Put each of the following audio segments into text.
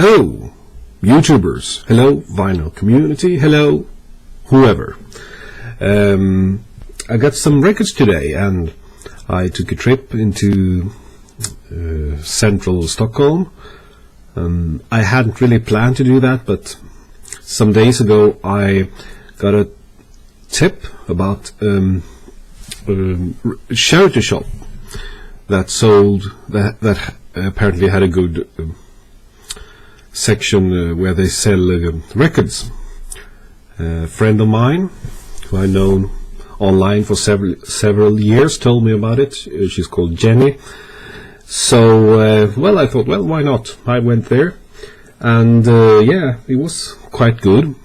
Hello, YouTubers. Hello, vinyl community. Hello, whoever. I got some records today, and I took a trip into central Stockholm. I hadn't really planned to do that, but some days ago I got a tip about a charity shop that sold that apparently had a good section where they sell records. A friend of mine who I known online for several years told me about it. She's called Jenny. So well, I thought, well, why not? I went there, and yeah, it was quite good.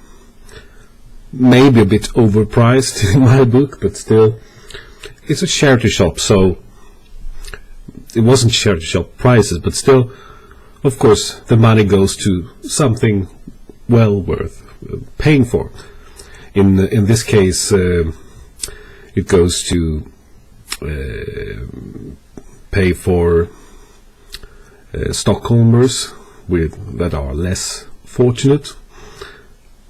Maybe a bit overpriced in my book, but still, it's a charity shop, so it wasn't charity shop prices, but still, of course, the money goes to something well worth paying for. In this case, it goes to pay for Stockholmers that are less fortunate,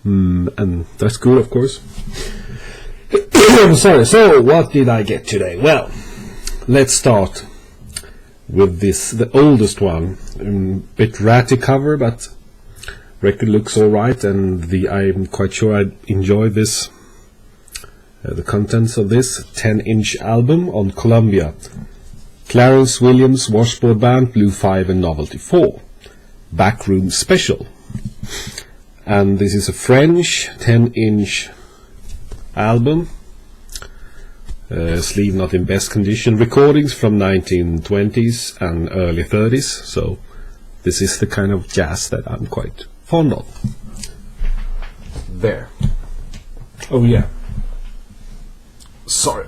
and that's good, of course. Sorry. So, what did I get today? Well, let's start with the oldest one. Bit ratty cover, but record looks alright, and I'm quite sure I enjoy this. The contents of this 10-inch album on Columbia. Clarence Williams Washboard Band, Blue 5 and Novelty 4. Backroom Special. And this is a French 10-inch album. Sleeve not in best condition. Recordings from 1920s and early 30s. So this is the kind of jazz that I'm quite fond of. There. Oh yeah. Sorry.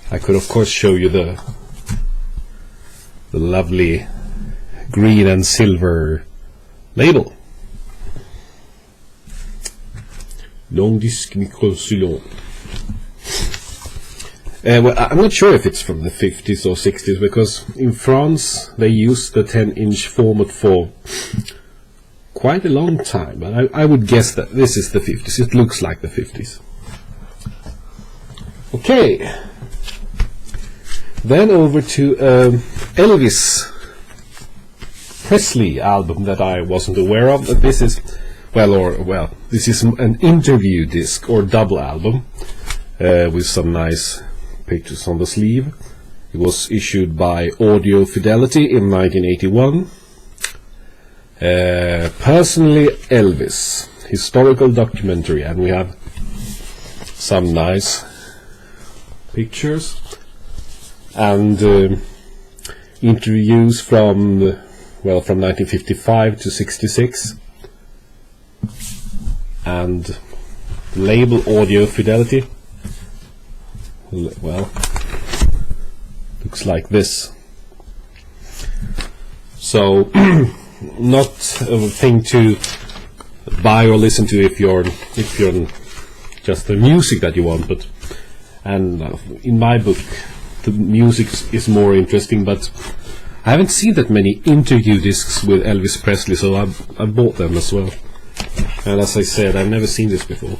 I could of course show you the lovely green and silver label. Long disc micro-Sulon. Well, I'm not sure if it's from the 50s or 60s, because in France they used the 10-inch format for quite a long time, but I would guess that this is the 50s. It looks like the 50s. Okay, then over to Elvis Presley album that I wasn't aware of. That this is, this is an interview disc or double album with some nice pictures on the sleeve. It was issued by Audio Fidelity in 1981. Personally Elvis, historical documentary, and we have some nice pictures and interviews from 1955 to 66, and label Audio Fidelity. Well, looks like this. So not a thing to buy or listen to if you're just the music that you want, but in my book the music is more interesting, but I haven't seen that many interview discs with Elvis Presley, so I bought them as well. And as I said, I've never seen this before.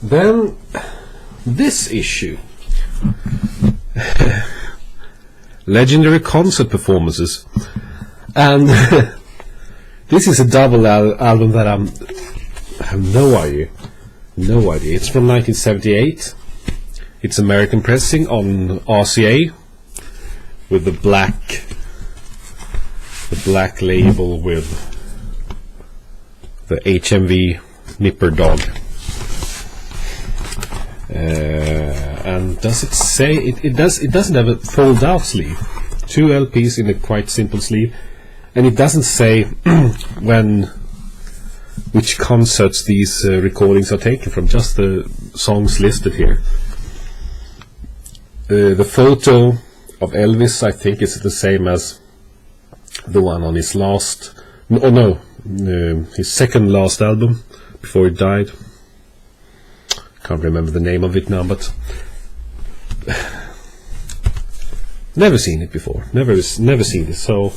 Then this issue, legendary concert performances, and this is a double album that I have no idea. It's from 1978. It's American pressing on RCA with the black label with the HMV Nipper dog. And does it say it doesn't have a fold out sleeve. 2 LPs in a quite simple sleeve, and it doesn't say which concerts these recordings are taken from, just the songs listed here. The photo of Elvis, I think, is the same as the one on his his second last album before he died. Can't remember the name of it now, but Never seen it before. Never seen it. So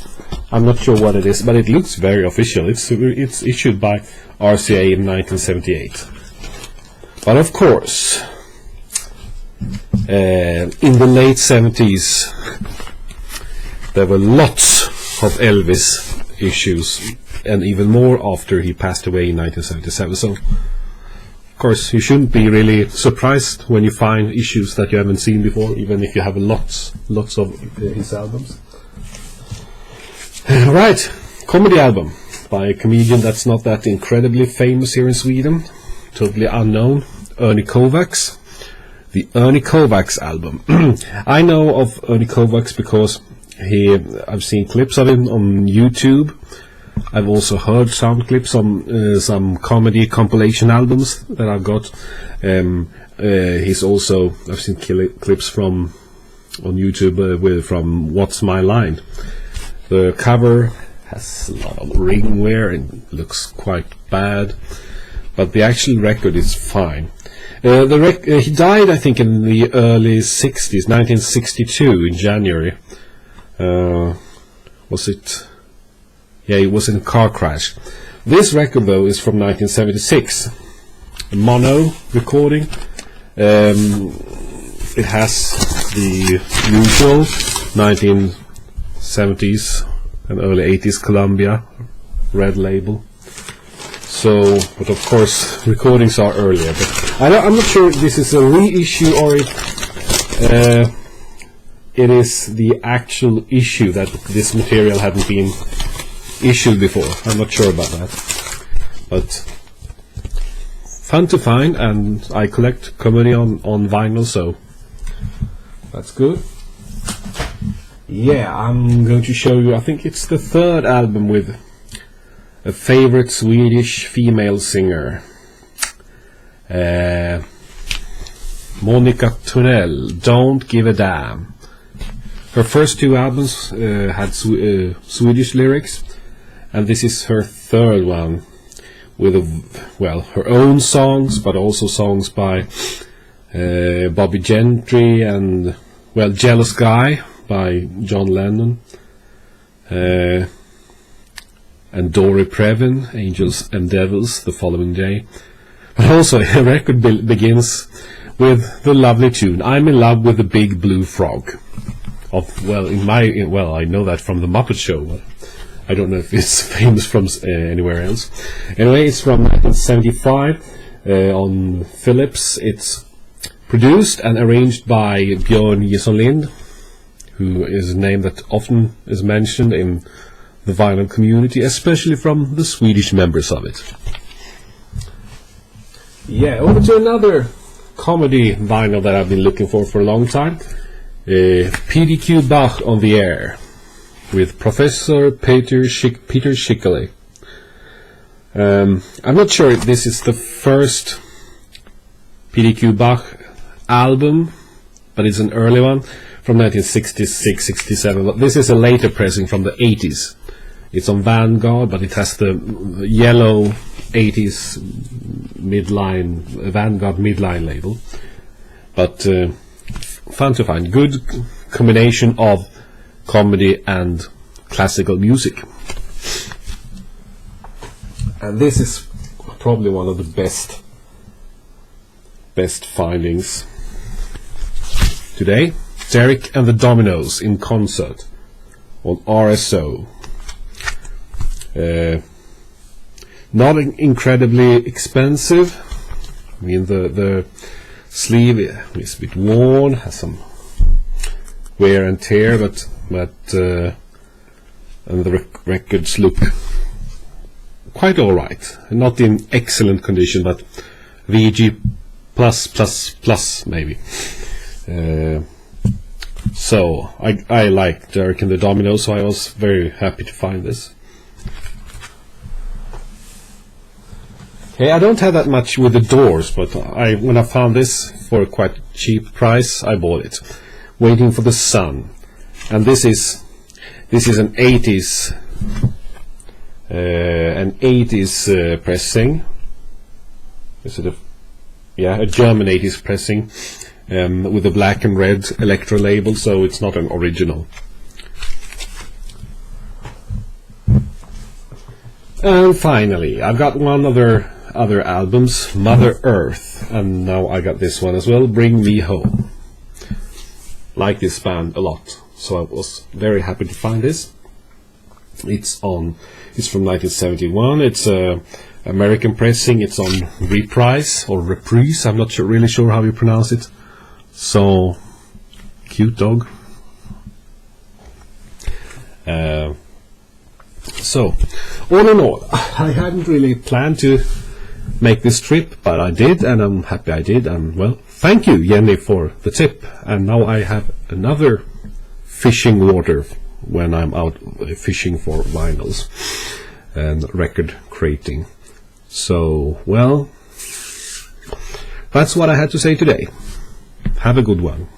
I'm not sure what it is, but it looks very official. It's issued by RCA in 1978. But of course, in the late 70s, there were lots of Elvis issues, and even more after he passed away in 1977. So, of course, you shouldn't be really surprised when you find issues that you haven't seen before, even if you have lots of his albums. Right, comedy album by a comedian that's not that incredibly famous here in Sweden, totally unknown, Ernie Kovacs. The Ernie Kovacs album. I know of Ernie Kovacs because I've seen clips of him on YouTube. I've also heard some clips on some comedy compilation albums that I've got. I've seen clips from on YouTube from What's My Line. The cover has a lot of ring wear and looks quite bad, but the actual record is fine. He died, I think, in the early 60s, 1962, in January. Was it? Yeah, it was in a car crash. This record, though, is from 1976. A mono recording. It has the usual 1970s and early 80s Columbia red label. So, but of course, recordings are earlier. But I'm not sure if this is a reissue or if it is the actual issue that this material hadn't been issued before. I'm not sure about that. But fun to find, and I collect comedy on vinyl, so that's good. Yeah, I'm going to show you, I think it's the third album with a favorite Swedish female singer, Monica Tunnell, Don't Give a Damn. Her first two albums had Swedish lyrics, and this is her third one with her own songs, but also songs by Bobby Gentry and Jealous Guy by John Lennon, and Dory Previn, Angels and Devils, the following day. But also, the record begins with the lovely tune, I'm in love with the big blue frog. I know that from the Muppet Show, but I don't know if it's famous from anywhere else. Anyway, it's from 1975 on Philips. It's produced and arranged by Björn Jesonlind, who is a name that often is mentioned in the vinyl community, especially from the Swedish members of it. Yeah, over to another comedy vinyl that I've been looking for a long time. PDQ Bach on the Air with Professor Peter Schickele. I'm not sure if this is the first PDQ Bach album, but it's an early one from 1966-67. But this is a later pressing from the 80s. It's on Vanguard, but it has the yellow 80s midline, Vanguard midline label. But fun to find. Good combination of comedy and classical music. And this is probably one of the best findings today. Derek and the Dominos in concert on RSO. Not incredibly expensive. I mean, the sleeve is a bit worn, has some wear and tear, but and the records look quite alright. Not in excellent condition, but VG plus maybe. So I like Derek and the Dominos, so I was very happy to find this. Okay, I don't have that much with the Doors, but when I found this for a quite cheap price, I bought it. Waiting for the Sun, and this is an 80s pressing. Is it a German 80s pressing with a black and red Elektra label, so it's not an original. And finally, I've got one of their other albums, Mother Earth, and now I got this one as well, Bring Me Home. Like this band a lot, so I was very happy to find this. It's from 1971. It's a American pressing. It's on Reprise or Reprise. I'm not really sure how you pronounce it. So cute dog. So all in all, I hadn't really planned to make this trip, but I did, and I'm happy I did. And well, thank you, Jenny, for the tip. And now I have another fishing water when I'm out fishing for vinyls and record crating. So, well, that's what I had to say today. Have a good one.